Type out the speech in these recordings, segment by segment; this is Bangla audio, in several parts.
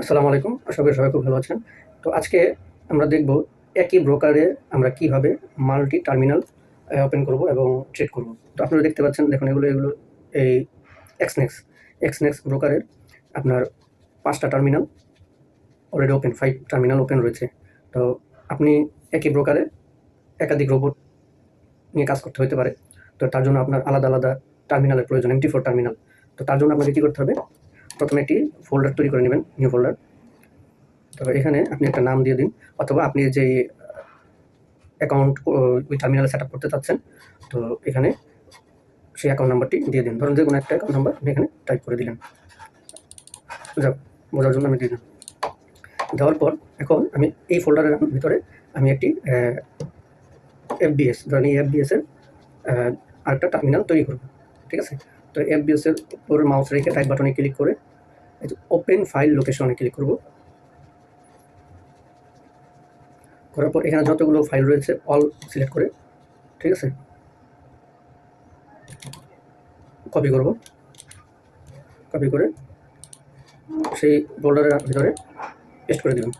আসসালামু আলাইকুম। আশা করি সবাই খুব ভালো আছেন। তো আজকে আমরা দেখব একই ব্রোকারে আমরা কিভাবে মাল্টি টার্মিনাল ওপেন করব এবং ট্রেড করব। তো আপনারা দেখতে পাচ্ছেন, দেখুন এগুলো এই এক্সনেক্স ব্রোকারের আপনার ৫ টা terminal already open, 5 terminal open রয়েছে। তো আপনি একই ব্রোকারে একাধিক রোবট নিয়ে কাজ করতে হতে পারে। তো তার জন্য আপনার আলাদা টার্মিনালের প্রয়োজন, MT4 টার্মিনাল। তো তার জন্য আপনাকে কী করতে হবে? প্রথমে একটি ফোল্ডার তৈরি করে নেবেন, নিউ ফোল্ডার। তো এখানে আপনি একটা নাম দিয়ে দিন, অথবা আপনি যেই অ্যাকাউন্ট ওই টার্মিনালে সেট আপ করতে চাচ্ছেন, তো এখানে সেই অ্যাকাউন্ট নাম্বারটি দিয়ে দিন। ধরুন যে কোনো একটা অ্যাকাউন্ট নাম্বার আপনি এখানে টাইপ করে দিলেন, বোঝার জন্য আমি দিলাম। দেওয়ার পর এখন আমি এই ফোল্ডারের ভিতরে আমি একটি FBS, ধরেন এই FBS-এর আরেকটা টার্মিনাল তৈরি করব, ঠিক আছে? তো FBS-এর উপর মাউস রেখে রাইট বাটনে ক্লিক করে ওপেন ফাইল লোকেশনে ক্লিক করব। করার পর এখানে যতগুলো ফাইল রয়েছে অল সিলেক্ট করে, ঠিক আছে, কপি করব। কপি করে সেই ফোল্ডারের ভিতরে পেস্ট করে দেবেন।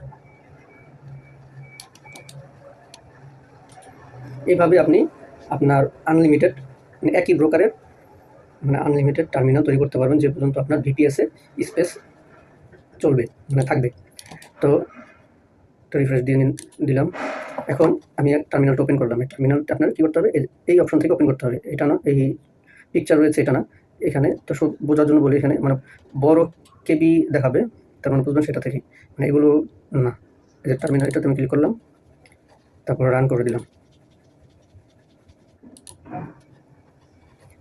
এইভাবে আপনি আপনার আনলিমিটেড, মানে একই ব্রোকারের আনলিমিটেড টার্মিনাল তৈরি করতে পারবেন, যে পর্যন্ত আপনার VPS-এ স্পেস চলবে, থাকবে। তো রিফ্রেশ দিয়ে দিলাম। এখন আমি এক টার্মিনালটা ওপেন করলাম। এই টার্মিনালটা আপনার কী করতে হবে? এই অপশন থেকে ওপেন করতে হবে। এটা না, এই পিকচার রয়েছে এটা না, এখানে তো সব বোঝার জন্য বলি, এখানে বড় কেবি দেখাবে, তার বুঝবেন সেটা থেকে, এগুলো না। এই যে টার্মিনাল, এটাতে আমি ক্লিক করলাম, তারপর রান করে দিলাম।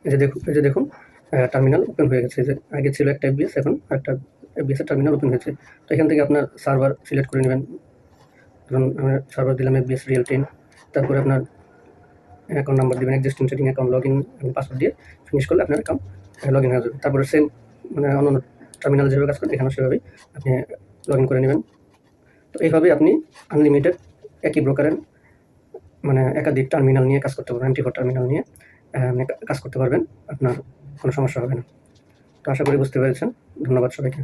এই যে দেখুন টার্মিনাল ওপেন হয়ে গেছে। যে আগে ছিল একটা FBS, এখন একটা FBS-এর টার্মিনাল ওপেন হয়েছে। তো এখান থেকে আপনার সার্ভার সিলেক্ট করে নেবেন। ধরুন আমরা সার্ভার দিলাম FBS রিয়েল 10, তারপরে আপনার অ্যাকাউন্ট নাম্বার দেবেন, এক্সিস্টিং ট্রেডিং অ্যাকাউন্ট, লগইন এবং পাসওয়ার্ড দিয়ে ফিনিশ করলে আপনার অ্যাকাউন্ট লগইন হয়ে যাবে। তারপরে সেম অন্যান্য টার্মিনাল যেভাবে কাজ করে এখানেও সেভাবেই আপনি লগইন করে নেবেন। তো এইভাবে আপনি আনলিমিটেড একই ব্রোকারের একাধিক টার্মিনাল নিয়ে কাজ করতে পারবেন, MT4 টার্মিনাল নিয়ে কাজ করতে পারবেন। আপনার কোনো সমস্যা হবে না। তো আশা করি বুঝতে পেরেছেন। ধন্যবাদ সবাইকে।